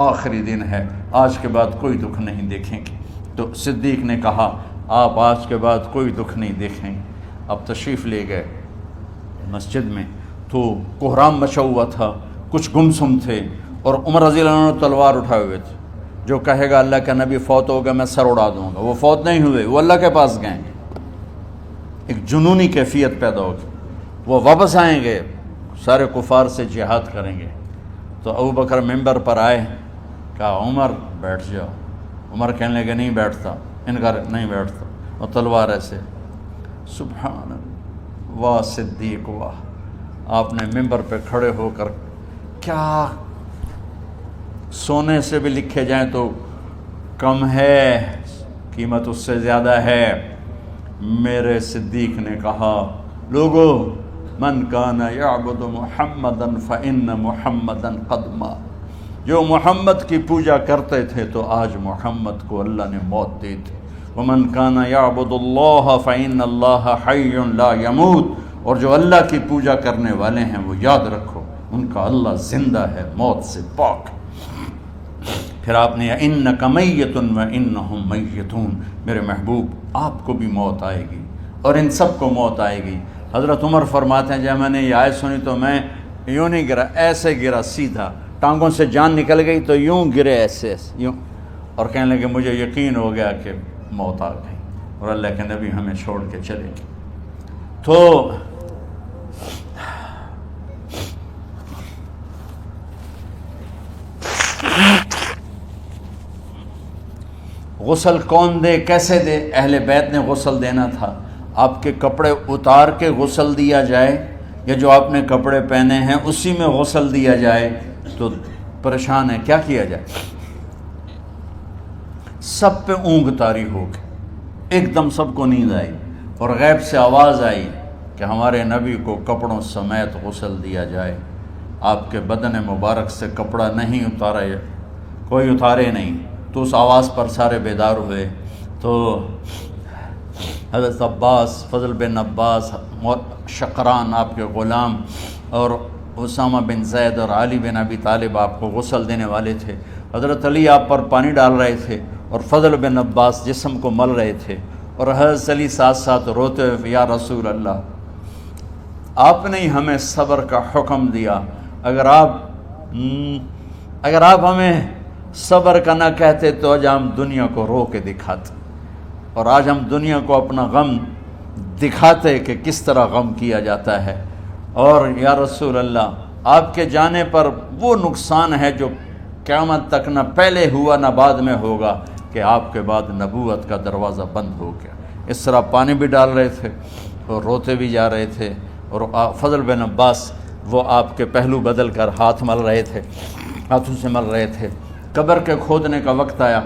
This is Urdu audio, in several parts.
آخری دن ہے، آج کے بعد کوئی دکھ نہیں دیکھیں گے۔ تو صدیق نے کہا آپ آج کے بعد کوئی دکھ نہیں دیکھیں گے۔ اب تشریف لے گئے مسجد میں تو کوہرام مچا ہوا تھا، کچھ گمسم تھے، اور عمر رضی اللہ عنہ تلوار اٹھائے ہوئے تھے۔ جو کہے گا اللہ کا نبی فوت ہوگا میں سر اڑا دوں گا، وہ فوت نہیں ہوئے، وہ اللہ کے پاس گئے۔ ایک جنونی کیفیت پیدا ہوگی، وہ واپس آئیں گے، سارے کفار سے جہاد کریں گے۔ تو ابو بکر ممبر پر آئے، کہا عمر بیٹھ جاؤ۔ عمر کہنے لگے نہیں بیٹھتا، انکار نہیں بیٹھتا، اور تلوار ایسے۔ سبحان اللہ، واہ صدیق واہ! آپ نے ممبر پہ کھڑے ہو کر، کیا سونے سے بھی لکھے جائیں تو کم ہے، قیمت اس سے زیادہ ہے۔ میرے صدیق نے کہا لوگو من کان یعبد محمدا فإن محمدا قد مات، جو محمد کی پوجا کرتے تھے تو آج محمد کو اللہ نے موت دی تھی۔ ومن کان یعبد اللہ فإن اللہ حی لا یموت، اور جو اللہ کی پوجا کرنے والے ہیں وہ یاد رکھو ان کا اللہ زندہ ہے، موت سے پاک۔ پھر آپ نے انک میت وانہم میتون، میرے محبوب آپ کو بھی موت آئے گی اور ان سب کو موت آئے گی۔ حضرت عمر فرماتے ہیں جب میں نے یہ آیت سنی تو میں یوں نہیں گرا، ایسے گرا سیدھا، ٹانگوں سے جان نکل گئی تو یوں گرے ایسے یوں، اور کہنے لگے مجھے یقین ہو گیا کہ موت آ گئی اور اللہ کے نبی ہمیں چھوڑ کے چلے گئے۔ تو غسل کون دے، کیسے دے؟ اہل بیت نے غسل دینا تھا۔ آپ کے کپڑے اتار کے غسل دیا جائے یا جو آپ نے کپڑے پہنے ہیں اسی میں غسل دیا جائے تو پریشان ہے، کیا کیا جائے؟ سب پہ اونگ طاری ہو گئی، ایک دم سب کو نیند آئی اور غیب سے آواز آئی کہ ہمارے نبی کو کپڑوں سمیت غسل دیا جائے۔ آپ کے بدن مبارک سے کپڑا نہیں اتارا، کوئی اتارے نہیں۔ تو اس آواز پر سارے بیدار ہوئے۔ تو حضرت عباس، فضل بن عباس، شقران آپ کے غلام، اور اسامہ بن زید اور علی بن ابی طالب آپ کو غسل دینے والے تھے۔ حضرت علی آپ پر پانی ڈال رہے تھے اور فضل بن عباس جسم کو مل رہے تھے، اور حضرت علی ساتھ ساتھ روتے ہوئے یا رسول اللہ آپ نے ہی ہمیں صبر کا حکم دیا، اگر آپ ہمیں صبر کا نہ کہتے تو آج ہم دنیا کو رو کے دکھاتے، اور آج ہم دنیا کو اپنا غم دکھاتے کہ کس طرح غم کیا جاتا ہے۔ اور یا رسول اللہ آپ کے جانے پر وہ نقصان ہے جو قیامت تک نہ پہلے ہوا نہ بعد میں ہوگا، کہ آپ کے بعد نبوت کا دروازہ بند ہو گیا۔ اس طرح پانی بھی ڈال رہے تھے اور روتے بھی جا رہے تھے، اور فضل بن عباس وہ آپ کے پہلو بدل کر ہاتھ مل رہے تھے، ہاتھوں سے مل رہے تھے۔ قبر کے کھودنے کا وقت آیا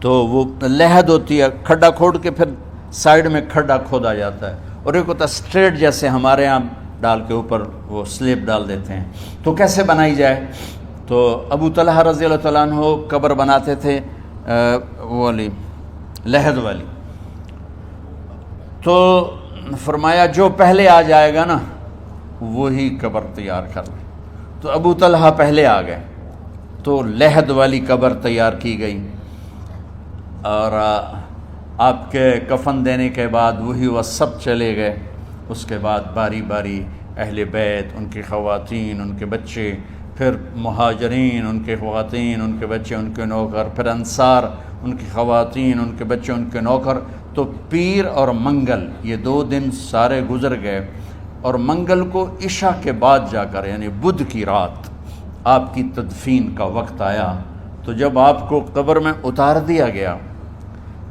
تو وہ لحد ہوتی ہے، کھڈا کھود کے پھر سائیڈ میں کھڈا کھودا جاتا ہے، اور ایک ہوتا اسٹریٹ جیسے ہمارے ہاں ڈال کے اوپر وہ سلیب ڈال دیتے ہیں۔ تو کیسے بنائی جائے؟ تو ابو طلحہ رضی اللہ تعالیٰ عنہ قبر بناتے تھے وہ والی لحد والی، تو فرمایا جو پہلے آ جائے گا نا وہی قبر تیار کر لے۔ تو ابو طلحہ پہلے آ گئے تو لحد والی قبر تیار کی گئی، اور آپ کے کفن دینے کے بعد وہی وہ سب چلے گئے۔ اس کے بعد باری باری اہل بیت، ان کی خواتین، ان کے بچے، پھر مہاجرین، ان کے خواتین، ان کے بچے، ان کے نوکر، پھر انصار، ان کی خواتین، ان کے بچے، ان کے نوکر۔ تو پیر اور منگل یہ 2 دن سارے گزر گئے، اور منگل کو عشاء کے بعد جا کر یعنی بدھ کی رات آپ کی تدفین کا وقت آیا۔ تو جب آپ کو قبر میں اتار دیا گیا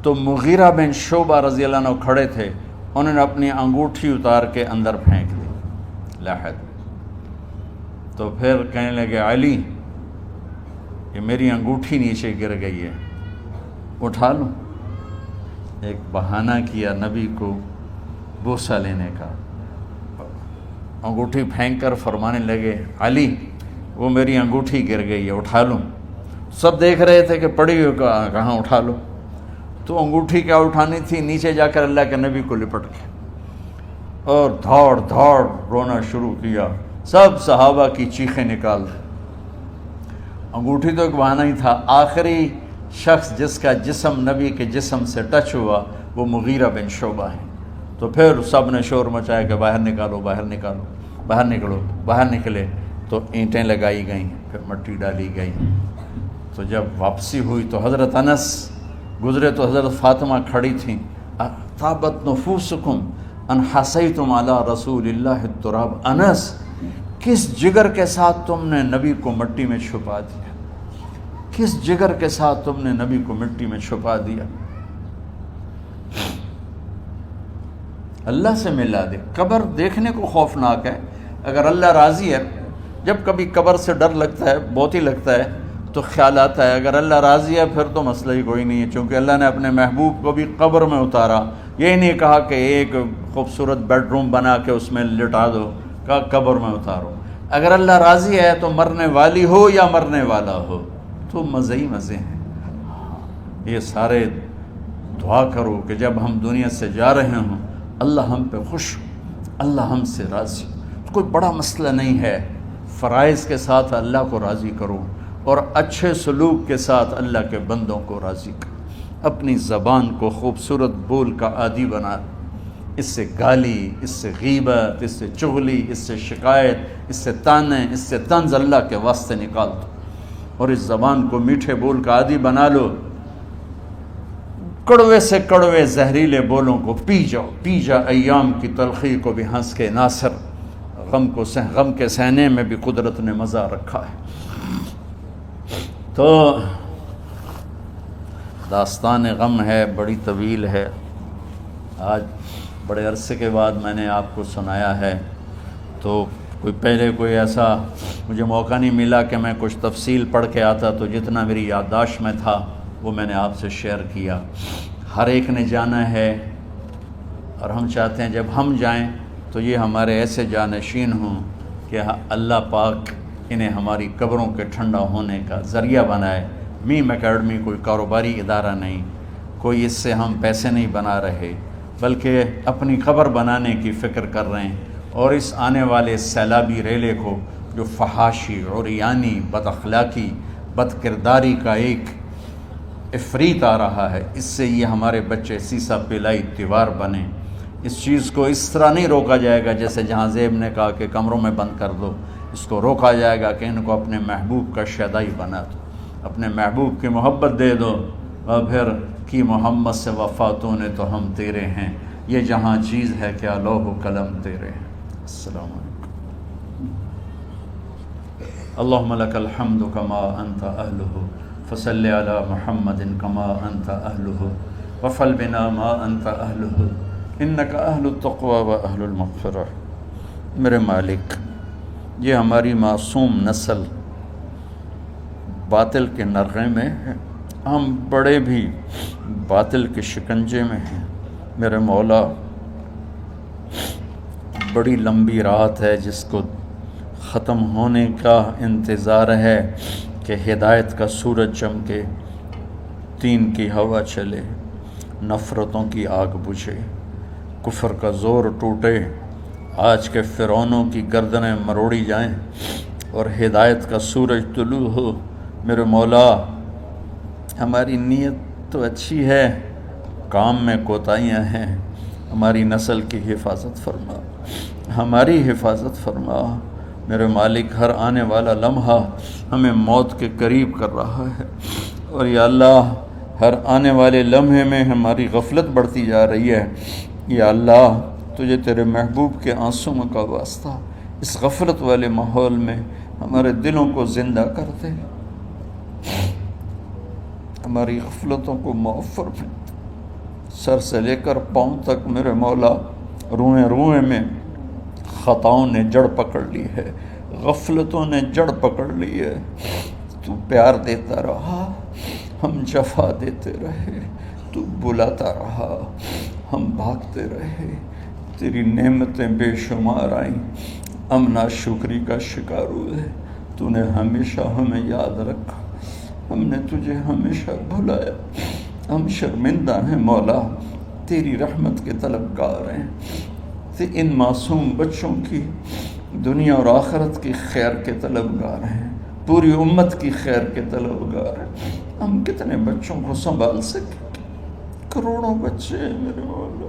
تو مغیرہ بن شعبہ رضی اللہ عنہ کھڑے تھے، انہوں نے اپنی انگوٹھی اتار کے اندر پھینک دی لحد۔ تو پھر کہنے لگے علی یہ میری انگوٹھی نیچے گر گئی ہے، اٹھا لوں؟ ایک بہانہ کیا نبی کو بوسہ لینے کا، انگوٹھی پھینک کر فرمانے لگے علی وہ میری انگوٹھی گر گئی ہے، اٹھا لوں؟ سب دیکھ رہے تھے کہ پڑی ہوئی کہاں اٹھا لو۔ تو انگوٹھی کیا اٹھانی تھی، نیچے جا کر اللہ کے نبی کو لپٹ کے اور دھاڑ دھاڑ رونا شروع کیا، سب صحابہ کی چیخیں نکال دی۔ انگوٹھی تو ایک بہانہ ہی تھا، آخری شخص جس کا جسم نبی کے جسم سے ٹچ ہوا وہ مغیرہ بن شعبہ ہیں۔ تو پھر سب نے شور مچایا کہ باہر نکالو، باہر نکالو، باہر نکلو، باہر نکلے، تو اینٹیں لگائی گئیں، پھر مٹی ڈالی گئی۔ تو جب واپسی ہوئی تو حضرت انس گزرے تو حضرت فاطمہ کھڑی تھیں، طابت نفوسکم ان حسیتم علی رسول اللہ التراب، انس کس جگر کے ساتھ تم نے نبی کو مٹی میں چھپا دیا، کس جگر کے ساتھ تم نے نبی کو مٹی میں چھپا دیا۔ اللہ سے ملا دے۔ قبر دیکھنے کو خوفناک ہے، اگر اللہ راضی ہے، جب کبھی قبر سے ڈر لگتا ہے، بہت ہی لگتا ہے، تو خیال آتا ہے اگر اللہ راضی ہے پھر تو مسئلہ ہی کوئی نہیں ہے، چونکہ اللہ نے اپنے محبوب کو بھی قبر میں اتارا، یہ نہیں کہا کہ ایک خوبصورت بیڈ روم بنا کے اس میں لٹا دو، کہا قبر میں اتارو۔ اگر اللہ راضی ہے تو مرنے والی ہو یا مرنے والا ہو تو مزے ہی مزے ہیں۔ یہ سارے دعا کرو کہ جب ہم دنیا سے جا رہے ہوں اللہ ہم پہ خوش ہو، اللہ ہم سے راضی ہو۔ کوئی بڑا مسئلہ نہیں ہے، فرائض کے ساتھ اللہ کو راضی کرو اور اچھے سلوک کے ساتھ اللہ کے بندوں کو راضی کرو۔ اپنی زبان کو خوبصورت بول کا عادی بنا، اس سے گالی، اس سے غیبت، اس سے چغلی، اس سے شکایت، اس سے تانے، اس سے طنز اللہ کے واسطے نکال دو اور اس زبان کو میٹھے بول کا عادی بنا لو۔ کڑوے سے کڑوے زہریلے بولوں کو پی جاؤ، پی جا ایام کی تلخی کو بھی ہنس کے ناصر، غم کے سہنے میں بھی قدرت نے مزہ رکھا ہے۔ تو داستان غم ہے، بڑی طویل ہے، آج بڑے عرصے کے بعد میں نے آپ کو سنایا ہے، تو پہلے کوئی ایسا مجھے موقع نہیں ملا کہ میں کچھ تفصیل پڑھ کے آتا، تو جتنا میری یادداشت میں تھا وہ میں نے آپ سے شیئر کیا۔ ہر ایک نے جانا ہے اور ہم چاہتے ہیں جب ہم جائیں تو یہ ہمارے ایسے جانشین ہوں کہ اللہ پاک انہیں ہماری قبروں کے ٹھنڈا ہونے کا ذریعہ بنائے۔ میم اکیڈمی کوئی کاروباری ادارہ نہیں، کوئی اس سے ہم پیسے نہیں بنا رہے، بلکہ اپنی قبر بنانے کی فکر کر رہے ہیں، اور اس آنے والے سیلابی ریلے کو جو فحاشی، عریانی، بد اخلاقی، بد کرداری کا ایک افریت آ رہا ہے، اس سے یہ ہمارے بچے سیسا پلائی دیوار بنیں۔ اس چیز کو اس طرح نہیں روکا جائے گا جیسے جہاں زیب نے کہا کہ کمروں میں بند کر دو، اس کو روکا جائے گا کہ ان کو اپنے محبوب کا شیدائی بنا دو، اپنے محبوب کی محبت دے دو، اور پھر کی محمد سے وفاتوں نے تو ہم تیرے ہیں، یہ جہاں چیز ہے کیا لوح و قلم تیرے ہیں۔ السلام علیکم۔ اللہم لک الحمد کما انت اہلہ فصل علی محمد کما انت اہلہ وفعل بنا ما انت اہلہ انک اہل التقوی و اہل المغفرہ۔ میرے مالک، یہ ہماری معصوم نسل باطل کے نرغے میں ہے، ہم بڑے بھی باطل کے شکنجے میں ہیں۔ میرے مولا، بڑی لمبی رات ہے جس کو ختم ہونے کا انتظار ہے کہ ہدایت کا سورج چمکے، دین کی ہوا چلے، نفرتوں کی آگ بجھے، کفر کا زور ٹوٹے، آج کے فرعونوں کی گردنیں مروڑی جائیں اور ہدایت کا سورج طلوع ہو۔ میرے مولا، ہماری نیت تو اچھی ہے، کام میں کوتاہیاں ہیں، ہماری نسل کی حفاظت فرما، ہماری حفاظت فرما۔ میرے مالک، ہر آنے والا لمحہ ہمیں موت کے قریب کر رہا ہے، اور یا اللہ ہر آنے والے لمحے میں ہماری غفلت بڑھتی جا رہی ہے۔ یا اللہ، تجھے تیرے محبوب کے آنسوں کا واسطہ اس غفلت والے ماحول میں ہمارے دلوں کو زندہ کر دے، ہماری غفلتوں کو معاف فرما۔ سر سے لے کر پاؤں تک میرے مولا، روئیں روئیں میں خطاؤں نے جڑ پکڑ لی ہے، غفلتوں نے جڑ پکڑ لی ہے۔ تو پیار دیتا رہا، ہم جفا دیتے رہے، تو بلاتا رہا، ہم بھاگتے رہے، تیری نعمتیں بے شمار آئیں، ہم ناشکری کا شکار ہوئے، تو نے ہمیشہ ہمیں یاد رکھا، ہم نے تجھے ہمیشہ بھلایا، ہم شرمندہ ہیں مولا، تیری رحمت کے طلبگار ہیں، ان معصوم بچوں کی دنیا اور آخرت کی خیر کے طلبگار ہیں۔ پوری امت کی خیر کے طلبگار ہیں. ہم کتنے بچوں کو سنبھال سکیں؟ کروڑوں بچے ہیں میرے مولا،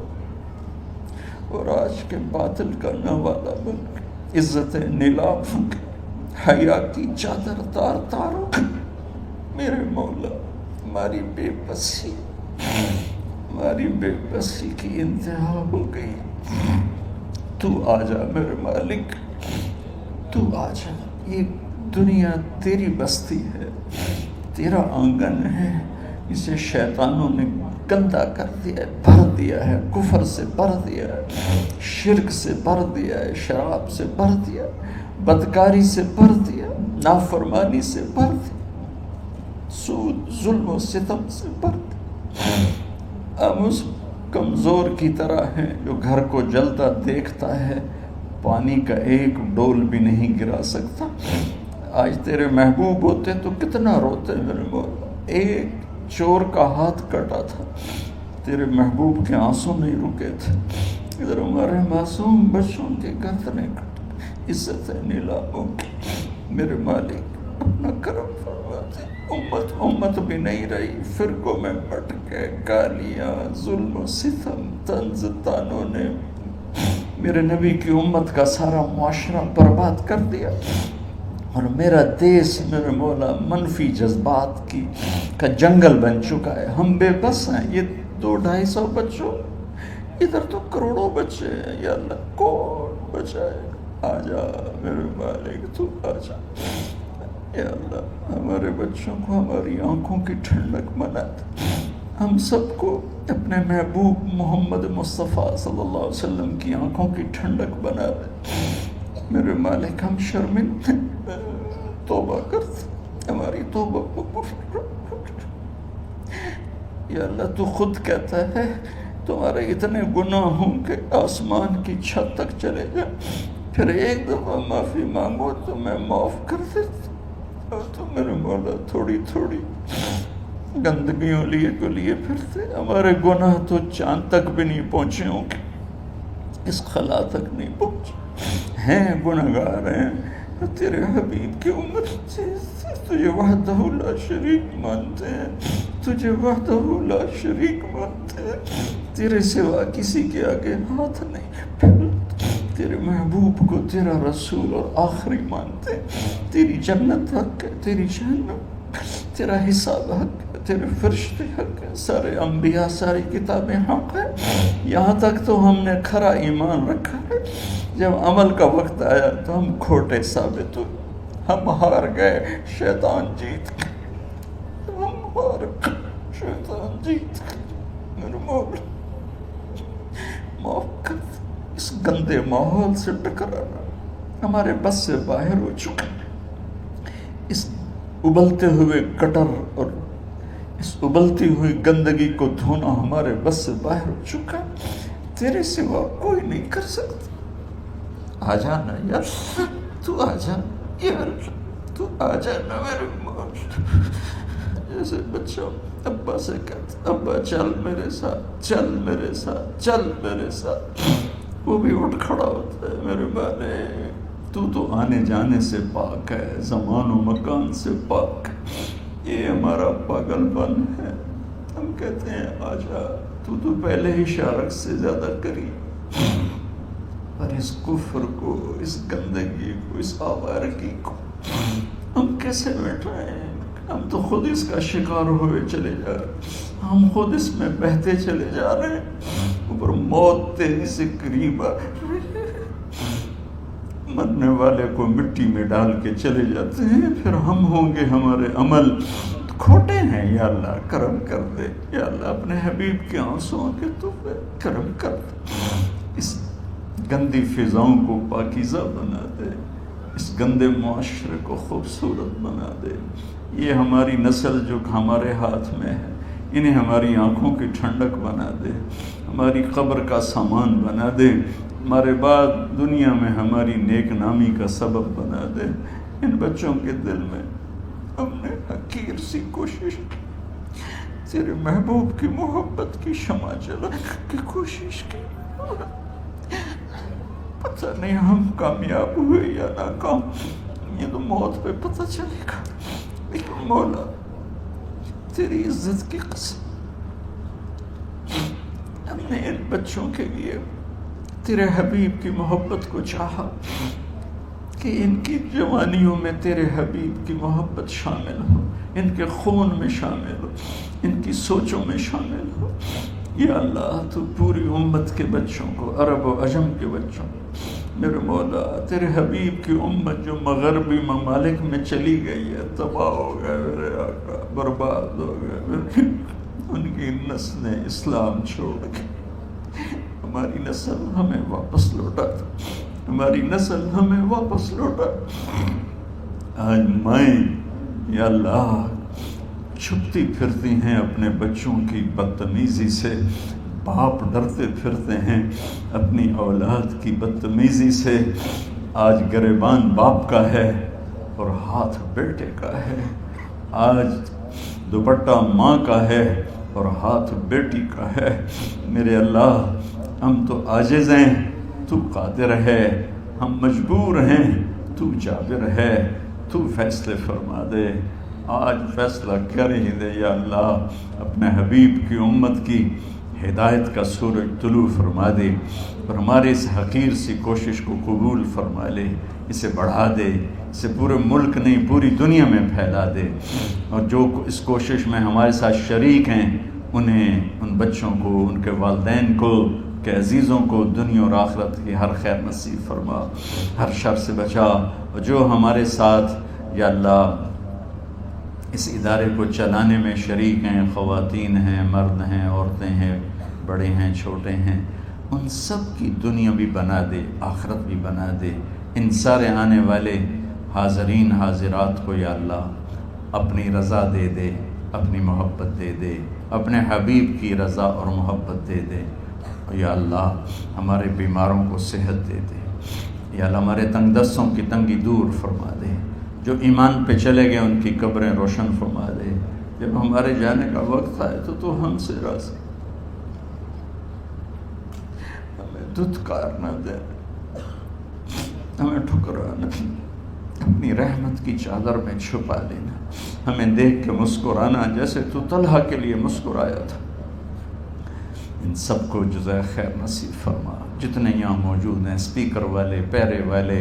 اور آج کے باطل کا نوالا بن کے عزتیں نیلام ہو گئی، حیا کی چادر تار تار ہو گئی. میرے مولا ہماری بے بسی کی انتہا ہو گئی. تو آ جا میرے مالک، تو آ جا. یہ دنیا تیری بستی ہے، تیرا آنگن ہے. اسے شیطانوں نے گندا کر دیا ہے، بھر دیا ہے، کفر سے بھر دیا ہے، شرک سے بھر دیا ہے، شراب سے بھر دیا، بدکاری سے بھر دیا، نافرمانی سے بھر دیا، سود ظلم و ستم سے بھر دیا. ہم اس کمزور کی طرح ہیں جو گھر کو جلتا دیکھتا ہے، پانی کا ایک ڈول بھی نہیں گرا سکتا. آج تیرے محبوب ہوتے تو کتنا روتے میرے مولا. ایک چور کا ہاتھ کٹا تھا، تیرے محبوب کے آنسو نہیں رکے تھے. ادھر ہمارے معصوم بچوں کے گردنیں کٹ، عزتیں نیلاموں کی. میرے مالک اپنا کرم فرما دے. امت بھی نہیں رہی، فرقوں میں بٹ گئے، گالیاں، ظلم و ستم، طنز تانوں نے میرے نبی کی امت کا سارا معاشرہ برباد کر دیا. اور میرا دیس میرے مولا منفی جذبات کا جنگل بن چکا ہے. ہم بے بس ہیں. یہ 200-250 بچوں، ادھر تو کروڑوں بچے ہیں. یا اللہ کون بچائے؟ آ جا میرے مالک، تو آ جا. یا اللہ ہمارے بچوں کو ہماری آنکھوں کی ٹھنڈک بنا دے. ہم سب کو اپنے محبوب محمد مصطفیٰ صلی اللہ علیہ وسلم کی آنکھوں کی ٹھنڈک بنا دے. میرے مالک ہم شرمندہ توبہ کرتے، ہماری توبہ قبول. یا اللہ تو خود کہتا ہے تمہارے اتنے گناہ ہوں کہ آسمان کی چھت تک چلے جا، پھر ایک دفعہ معافی مانگو تو میں معاف کر دیتا. اور تو میرے مولا تھوڑی تھوڑی گندگیوں لیے پھرتے. ہمارے گناہ تو چاند تک بھی نہیں پہنچے ہوں گے، اس خلا تک نہیں پہنچے ہیں. گناہگار ہیں. تیرے حبیب کی امت سے تجھے وحدہ لا شریک مانتے ہیں، تجھے وحدہ لا شریک مانتے ہیں. تیرے سوا کسی کے آگے ہاتھ نہیں پھیلتے. تیرے محبوب کو تیرا رسول اور آخری مانتے ہیں. تیری جنت حق ہے، تیری جہنم، تیرا حساب حق ہے، تیرے فرشتے حق ہے، سارے انبیاء ساری کتابیں حق ہے. یہاں تک تو ہم نے کھرا ایمان رکھا ہے. جب عمل کا وقت آیا تو ہم کھوٹے ثابت ہوئے، ہم ہار گئے، شیطان جیت گئے. ہم ہار گئے، شیطان جیت گئے. میرے مولا معاف کر. اس گندے ماحول سے ٹکرانا ہمارے بس سے باہر ہو چکا. اس ابلتے ہوئے گٹر اور اس ابلتی ہوئی گندگی کو دھونا ہمارے بس سے باہر ہو چکا. تیرے سوا کوئی نہیں کر سکتا. آ جانا یار، تو آ جا یار، تو آ جانا میرے مولا. جیسے بچہ ابا سے کہتا ابا چل میرے ساتھ، چل میرے ساتھ، چل میرے ساتھ، وہ بھی اٹھ کھڑا ہوتا ہے. میرے بالے تو آنے جانے سے پاک ہے، زمان و مکان سے پاک ہے. یہ ہمارا پاگل پن ہے. ہم کہتے ہیں آ جا، تو پہلے ہی شارک سے زیادہ قریب. اور اس کفر کو، اس گندگی کو، اس آوارگی کو ہم کیسے مٹائیں؟ ہم تو خود اس کا شکار ہوئے چلے جا رہے ہیں. ہم خود اس میں بہتے چلے جا رہے ہیں. اوپر موت تیزی سے قریب آ رہی ہے. مرنے والے کو مٹی میں ڈال کے چلے جاتے ہیں. پھر ہم ہوں گے، ہمارے عمل کھوٹے ہیں. یا اللہ کرم کر دے. یا اللہ اپنے حبیب کے آنسوؤں کے تو کرم کر دے. اس گندی فضاؤں کو پاکیزہ بنا دے. اس گندے معاشرے کو خوبصورت بنا دے. یہ ہماری نسل جو ہمارے ہاتھ میں ہے، انہیں ہماری آنکھوں کی ٹھنڈک بنا دے، ہماری قبر کا سامان بنا دے، ہمارے بعد دنیا میں ہماری نیک نامی کا سبب بنا دے. ان بچوں کے دل میں ہم نے حقیر سی کوشش کی، تیرے محبوب کی محبت کی شمع جلانے کی کوشش کی. پتہ نہیں ہم کامیاب ہوئے یا ناکام. یہ تو موت پہ پتہ چلے گا، لیکن مولا تیری عزت کی قسم ہم نے ان بچوں کے لیے تیرے حبیب کی محبت کو چاہا کہ ان کی جوانیوں میں تیرے حبیب کی محبت شامل ہو، ان کے خون میں شامل ہو، ان کی سوچوں میں شامل ہو۔ یا اللہ تو پوری امت کے بچوں کو، عرب و عجم کے بچوں کو، میرے مولا تیرے حبیب کی امت جو مغربی ممالک میں چلی گئی ہے، تباہ ہو گئے میرے آقا، برباد ہو گئے، ان کی نسلیں اسلام چھوڑ گئی، ہماری نسل ہمیں واپس لوٹا دو، ہماری نسل ہمیں واپس لوٹا۔ آج مائیں یا اللہ چھپتی پھرتی ہیں اپنے بچوں کی بدتمیزی سے، باپ ڈرتے پھرتے ہیں اپنی اولاد کی بدتمیزی سے۔ آج گریبان باپ کا ہے اور ہاتھ بیٹے کا ہے، آج دوپٹہ ماں کا ہے اور ہاتھ بیٹی کا ہے۔ میرے اللہ ہم تو عاجز ہیں، تو قادر ہے، ہم مجبور ہیں، تو جابر ہے، تو فیصلے فرما دے۔ آج فیصلہ کر ہی دے یا اللہ، اپنے حبیب کی امت کی ہدایت کا سورج طلوع فرما دے اور ہمارے اس حقیر سی کوشش کو قبول فرما لے، اسے بڑھا دے، اسے پورے ملک نہیں پوری دنیا میں پھیلا دے، اور جو اس کوشش میں ہمارے ساتھ شریک ہیں انہیں، ان بچوں کو، ان کے والدین کو، کہ عزیزوں کو دنیا اور آخرت کی ہر خیر نصیب فرما، ہر شر سے بچا۔ اور جو ہمارے ساتھ یا اللہ اس ادارے کو چلانے میں شریک ہیں، خواتین ہیں، مرد ہیں، عورتیں ہیں، بڑے ہیں، چھوٹے ہیں، ان سب کی دنیا بھی بنا دے، آخرت بھی بنا دے۔ ان سارے آنے والے حاضرین حاضرات کو یا اللہ اپنی رضا دے دے، اپنی محبت دے دے، اپنے حبیب کی رضا اور محبت دے دے۔ یا اللہ ہمارے بیماروں کو صحت دے دے، یا اللہ ہمارے تنگ دستوں کی تنگی دور فرما دے، جو ایمان پہ چلے گئے ان کی قبریں روشن فرما دے۔ جب ہمارے جانے کا وقت آئے تو ہم سے راضی، ہمیں دھتکار نہ دے، ہمیں ٹھکرا نہ، اپنی رحمت کی چادر میں چھپا لینا، ہمیں دیکھ کے مسکرانا جیسے تو طلحہ کے لیے مسکرایا تھا۔ ان سب کو جزائے خیر نصیب فرما۔ جتنے یہاں موجود ہیں، اسپیکر والے، پیرے والے،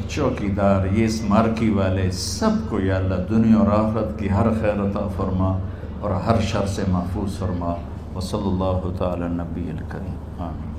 چوکیدار، یہ اس مارکی والے، سب کو یا اللہ دنیا اور آخرت کی ہر خیر عطا فرما اور ہر شر سے محفوظ فرما۔ وصلی اللہ تعالی نبی الکریم، آمین۔